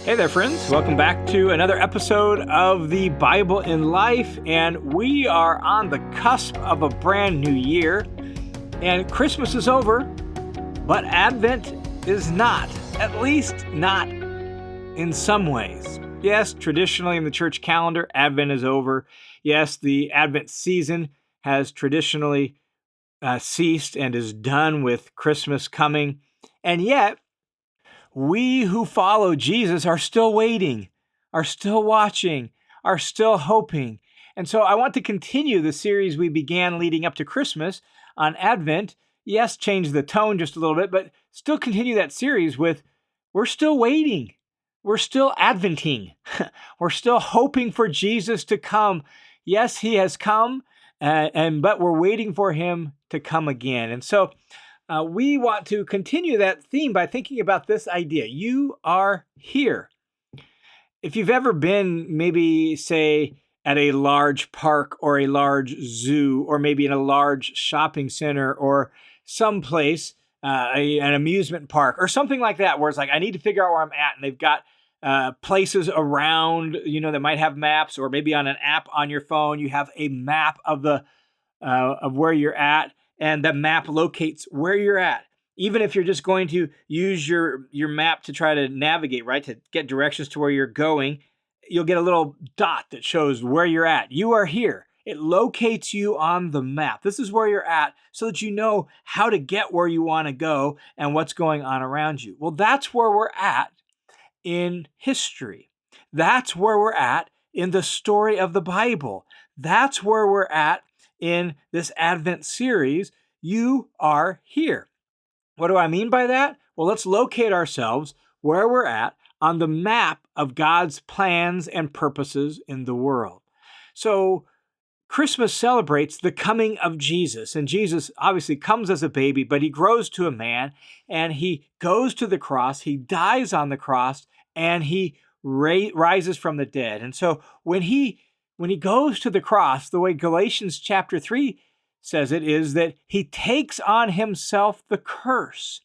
Hey there, friends. Welcome back to another episode of the Bible in Life. And we are on the cusp of a brand new year. And Christmas is over, but Advent is not, at least not in some ways. Yes, traditionally in the church calendar, Advent is over. Yes, the Advent season has traditionally ceased and is done with Christmas coming. And yet, we who follow Jesus are still waiting, are still watching, are still hoping. And so I want to continue the series we began leading up to Christmas on Advent. Yes, change the tone just a little bit, but still continue that series with we're still waiting. We're still Adventing. We're still hoping for Jesus to come. Yes, he has come, but we're waiting for him to come again. And so we want to continue that theme by thinking about this idea. You are here. If you've ever been maybe, say, at a large park or a large zoo, or maybe in a large shopping center or someplace, an amusement park or something like that, where it's like, I need to figure out where I'm at. And they've got places around, that might have maps, or maybe on an app on your phone, you have a map of where you're at. And the map locates where you're at. Even if you're just going to use your map to try to navigate, right, to get directions to where you're going, you'll get a little dot that shows where you're at. You are here. It locates you on the map. This is where you're at so that you know how to get where you want to go and what's going on around you. Well, that's where we're at in history. That's where we're at in the story of the Bible. That's where we're at in this Advent series. You are here. What do I mean by that? Well, let's locate ourselves where we're at on the map of God's plans and purposes in the world. So Christmas celebrates the coming of Jesus, and Jesus obviously comes as a baby, but he grows to a man, and he goes to the cross, he dies on the cross, and he rises from the dead. And so when he goes to the cross, the way Galatians chapter 3 says it is that he takes on himself the curse.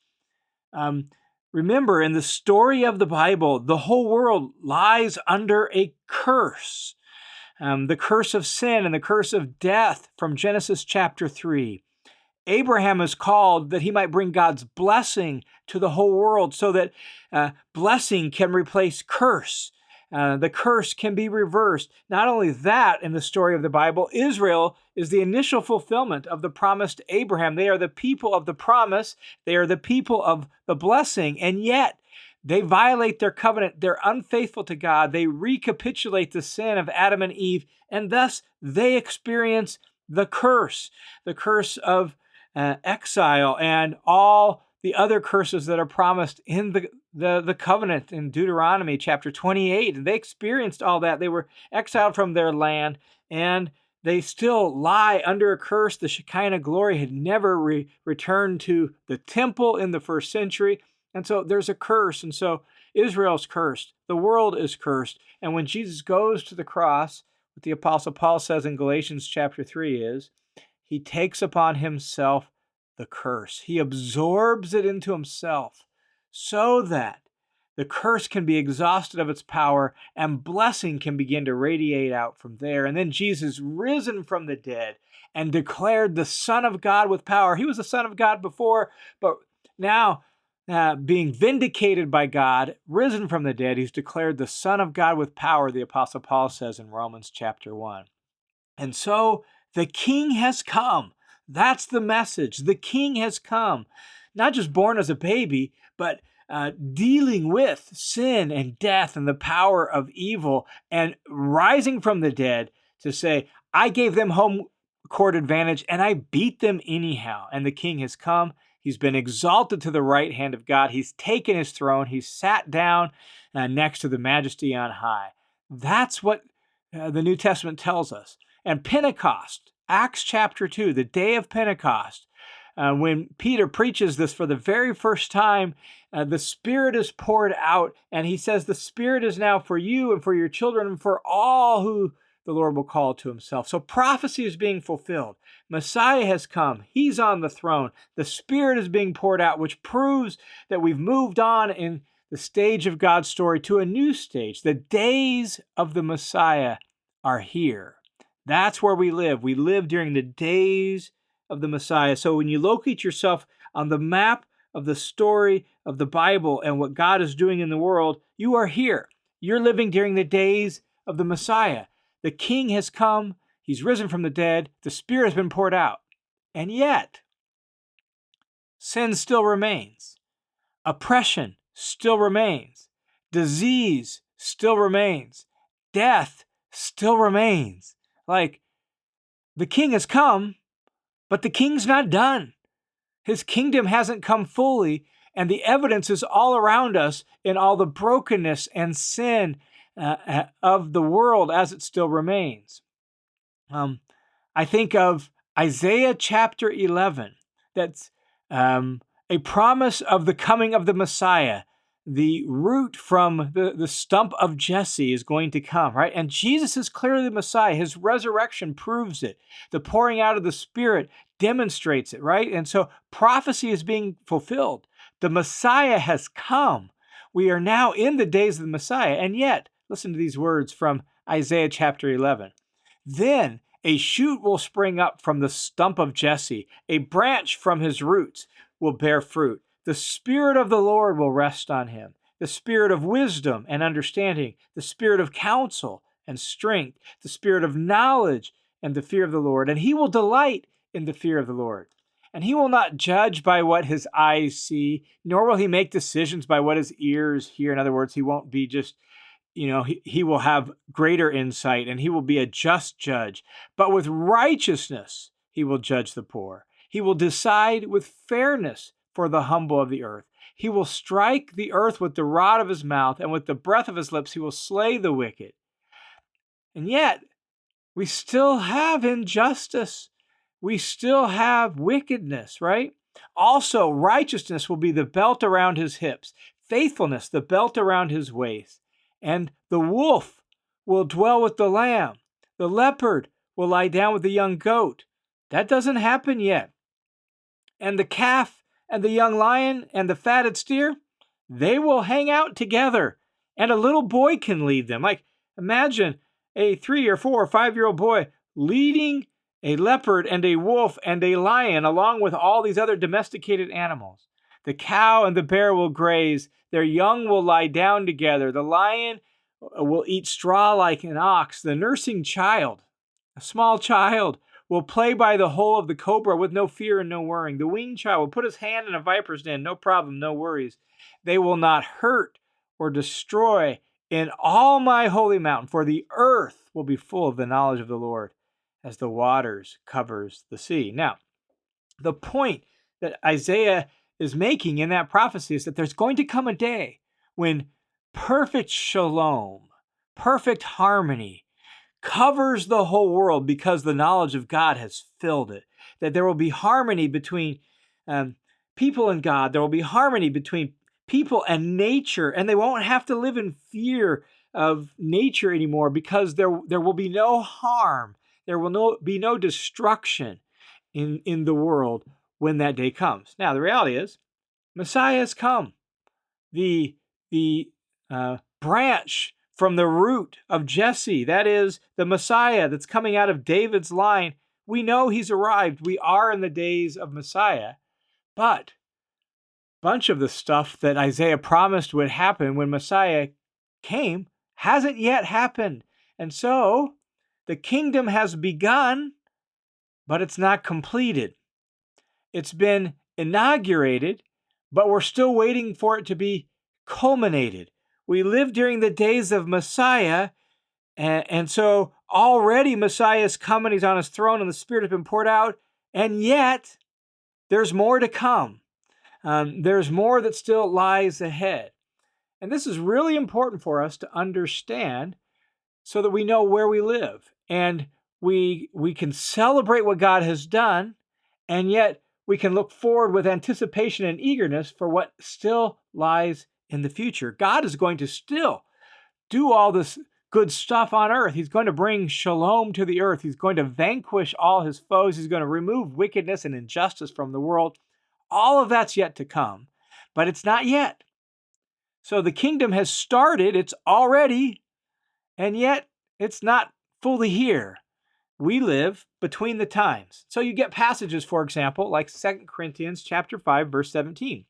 Remember, in the story of the Bible, the whole world lies under a curse. The curse of sin and the curse of death from Genesis chapter 3. Abraham is called that he might bring God's blessing to the whole world so that blessing can replace curse. The curse can be reversed. Not only that, in the story of the Bible, Israel is the initial fulfillment of the promise to Abraham. They are the people of the promise. They are the people of the blessing. And yet, they violate their covenant. They're unfaithful to God. They recapitulate the sin of Adam and Eve, and thus they experience the curse of exile, and all the other curses that are promised in the covenant in Deuteronomy chapter 28. And they experienced all that. They were exiled from their land, and they still lie under a curse. The Shekinah glory had never returned to the temple in the first century. And so there's a curse. And so Israel's cursed. The world is cursed. And when Jesus goes to the cross, what the Apostle Paul says in Galatians chapter 3 is, he takes upon himself the curse. He absorbs it into himself so that the curse can be exhausted of its power and blessing can begin to radiate out from there. And then Jesus, risen from the dead and declared the Son of God with power. He was the Son of God before, but now being vindicated by God, risen from the dead, he's declared the Son of God with power, the Apostle Paul says in Romans chapter 1. And so the King has come. That's the message. The King has come, not just born as a baby, but dealing with sin and death and the power of evil, and rising from the dead to say, I gave them home court advantage and I beat them anyhow. And the King has come. He's been exalted to the right hand of God. He's taken his throne. He's sat down next to the majesty on high. That's what the New Testament tells us. And Pentecost, Acts chapter 2, the day of Pentecost, when Peter preaches this for the very first time, the Spirit is poured out, and he says the Spirit is now for you and for your children and for all who the Lord will call to himself. So prophecy is being fulfilled. Messiah has come. He's on the throne. The Spirit is being poured out, which proves that we've moved on in the stage of God's story to a new stage. The days of the Messiah are here. That's where we live. We live during the days of the Messiah. So when you locate yourself on the map of the story of the Bible and what God is doing in the world, you are here. You're living during the days of the Messiah. The King has come. He's risen from the dead. The Spirit has been poured out. And yet, sin still remains. Oppression still remains. Disease still remains. Death still remains. Like, the King has come, but the King's not done. His kingdom hasn't come fully, and the evidence is all around us in all the brokenness and sin of the world as it still remains. I think of Isaiah chapter 11. That's a promise of the coming of the Messiah. The root from the stump of Jesse is going to come, right? And Jesus is clearly the Messiah. His resurrection proves it. The pouring out of the Spirit demonstrates it, right? And so prophecy is being fulfilled. The Messiah has come. We are now in the days of the Messiah. And yet, listen to these words from Isaiah chapter 11. Then a shoot will spring up from the stump of Jesse. A branch from his roots will bear fruit. The Spirit of the Lord will rest on him, the Spirit of wisdom and understanding, the Spirit of counsel and strength, the Spirit of knowledge and the fear of the Lord. And he will delight in the fear of the Lord. And he will not judge by what his eyes see, nor will he make decisions by what his ears hear. In other words, he won't be just, he will have greater insight, and he will be a just judge. But with righteousness, he will judge the poor. He will decide with fairness for the humble of the earth. He will strike the earth with the rod of his mouth, and with the breath of his lips he will slay the wicked. And yet, we still have injustice. We still have wickedness, right? Also, righteousness will be the belt around his hips, faithfulness the belt around his waist. And the wolf will dwell with the lamb. The leopard will lie down with the young goat. That doesn't happen yet. And the calf and the young lion and the fatted steer, they will hang out together, and a little boy can lead them. Like, imagine a 3 or 4 or 5-year-old boy leading a leopard and a wolf and a lion along with all these other domesticated animals. The cow and the bear will graze. Their young will lie down together. The lion will eat straw like an ox. The nursing child, a small child, will play by the hole of the cobra with no fear and no worrying. The weaned child will put his hand in a viper's den, no problem, no worries. They will not hurt or destroy in all my holy mountain, for the earth will be full of the knowledge of the Lord as the waters covers the sea. Now, the point that Isaiah is making in that prophecy is that there's going to come a day when perfect shalom, perfect harmony, covers the whole world because the knowledge of God has filled it. That there will be harmony between people and God. There will be harmony between people and nature, and they won't have to live in fear of nature anymore because there will be no harm. There will be no destruction in the world when that day comes. Now, the reality is, Messiah has come. The branch from the root of Jesse, that is the Messiah that's coming out of David's line, we know he's arrived. We are in the days of Messiah. But a bunch of the stuff that Isaiah promised would happen when Messiah came hasn't yet happened. And so the kingdom has begun, but it's not completed. It's been inaugurated, but we're still waiting for it to be culminated. We live during the days of Messiah, and so already Messiah is coming. He's on his throne, and the Spirit has been poured out, and yet there's more to come. There's more that still lies ahead. And this is really important for us to understand so that we know where we live. And we can celebrate what God has done, and yet we can look forward with anticipation and eagerness for what still lies in the future. God is going to still do all this good stuff on earth. He's going to bring shalom to the earth. He's going to vanquish all his foes. He's going to remove wickedness and injustice from the world. All of that's yet to come, but it's not yet. So the kingdom has started, it's already, and yet it's not fully here. We live between the times. So you get passages, for example, like 2 Corinthians chapter 5, verse 17,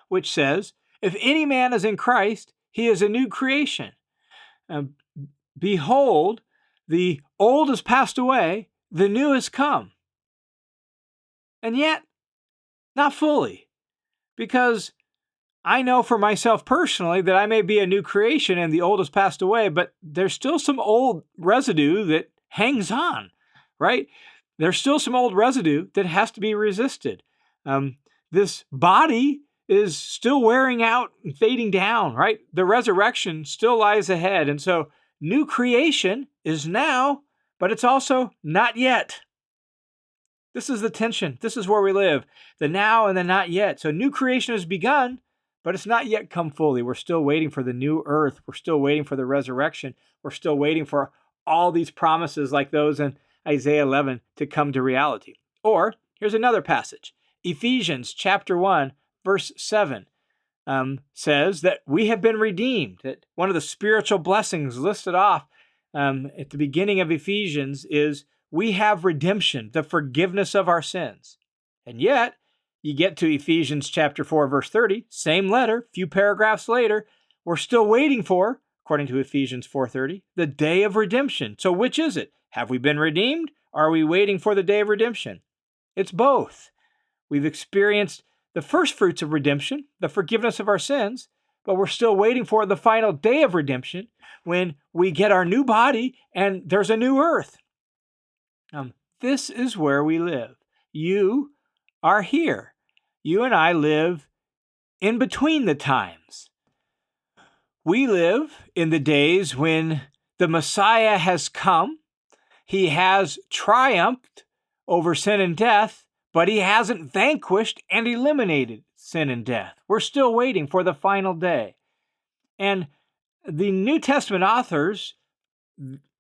which says, if any man is in Christ, he is a new creation. Behold, the old has passed away, the new has come. And yet, not fully, because I know for myself personally that I may be a new creation and the old has passed away, but there's still some old residue that hangs on, right? There's still some old residue that has to be resisted. This body is still wearing out and fading down, right? The resurrection still lies ahead. And so new creation is now, but it's also not yet. This is the tension. This is where we live, the now and the not yet. So new creation has begun, but it's not yet come fully. We're still waiting for the new earth. We're still waiting for the resurrection. We're still waiting for all these promises like those in Isaiah 11 to come to reality. Or here's another passage. Ephesians chapter 1, verse 7 says that we have been redeemed. That one of the spiritual blessings listed off at the beginning of Ephesians is we have redemption, the forgiveness of our sins. And yet, you get to Ephesians chapter 4, verse 30, same letter, few paragraphs later, we're still waiting for, according to Ephesians 4:30, the day of redemption. So which is it? Have we been redeemed? Or are we waiting for the day of redemption? It's both. We've experienced the first fruits of redemption, the forgiveness of our sins, but we're still waiting for the final day of redemption when we get our new body and there's a new earth. This is where we live. You are here. You and I live in between the times. We live in the days when the Messiah has come. He has triumphed over sin and death, but he hasn't vanquished and eliminated sin and death. We're still waiting for the final day. And the New Testament authors,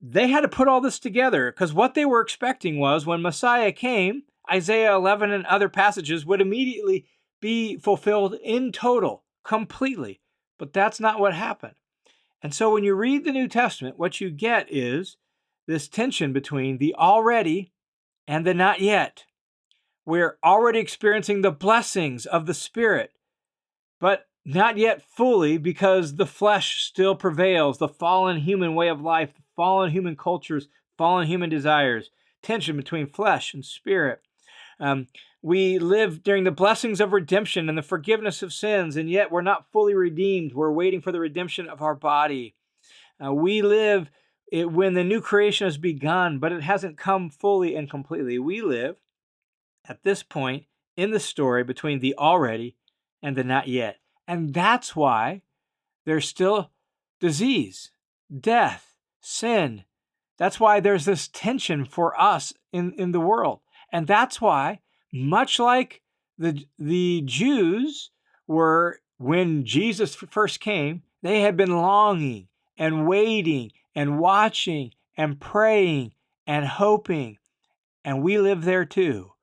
they had to put all this together because what they were expecting was when Messiah came, Isaiah 11 and other passages would immediately be fulfilled in total, completely. But that's not what happened. And so when you read the New Testament, what you get is this tension between the already and the not yet. We're already experiencing the blessings of the Spirit, but not yet fully because the flesh still prevails, the fallen human way of life, the fallen human cultures, fallen human desires, tension between flesh and spirit. We live during the blessings of redemption and the forgiveness of sins, and yet we're not fully redeemed. We're waiting for the redemption of our body. We live when the new creation has begun, but it hasn't come fully and completely. We live at this point in the story between the already and the not yet. And that's why there's still disease, death, sin. That's why there's this tension for us in the world. And that's why, much like the Jews were when Jesus first came, they had been longing and waiting and watching and praying and hoping. And we live there too.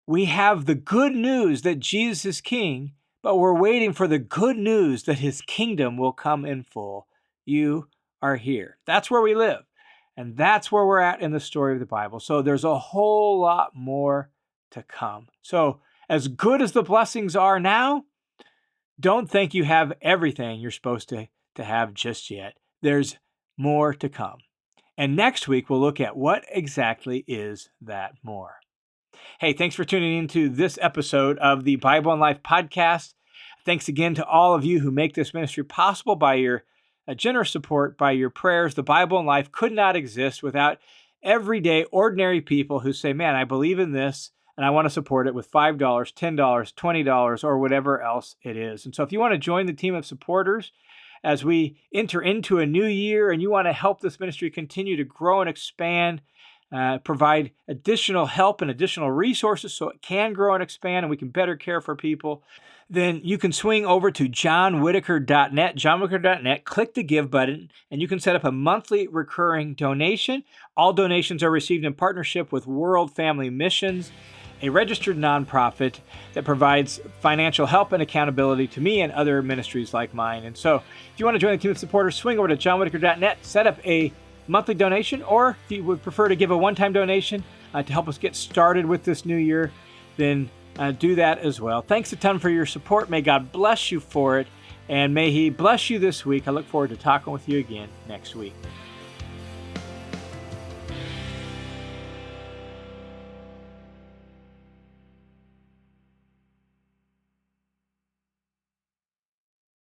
We have the good news that Jesus is king, but we're waiting for the good news that his kingdom will come in full. You are here. That's where we live. And that's where we're at in the story of the Bible. So there's a whole lot more to come. So as good as the blessings are now, don't think you have everything you're supposed to have just yet. There's more to come. And next week, we'll look at what exactly is that more. Hey, thanks for tuning into this episode of the Bible and Life podcast. Thanks again to all of you who make this ministry possible by your generous support, by your prayers. The Bible and Life could not exist without everyday, ordinary people who say, man, I believe in this, and I want to support it with $5, $10, $20, or whatever else it is. And so if you want to join the team of supporters as we enter into a new year and you want to help this ministry continue to grow and expand, provide additional help and additional resources so it can grow and expand and we can better care for people, then you can swing over to johnwhittaker.net, click the Give button, and you can set up a monthly recurring donation. All donations are received in partnership with World Family Missions, a registered nonprofit that provides financial help and accountability to me and other ministries like mine. And so if you want to join the team of supporters, swing over to johnwhittaker.net, set up a monthly donation, or if you would prefer to give a one-time donation to help us get started with this new year, then do that as well. Thanks a ton for your support. May God bless you for it, and may He bless you this week. I look forward to talking with you again next week.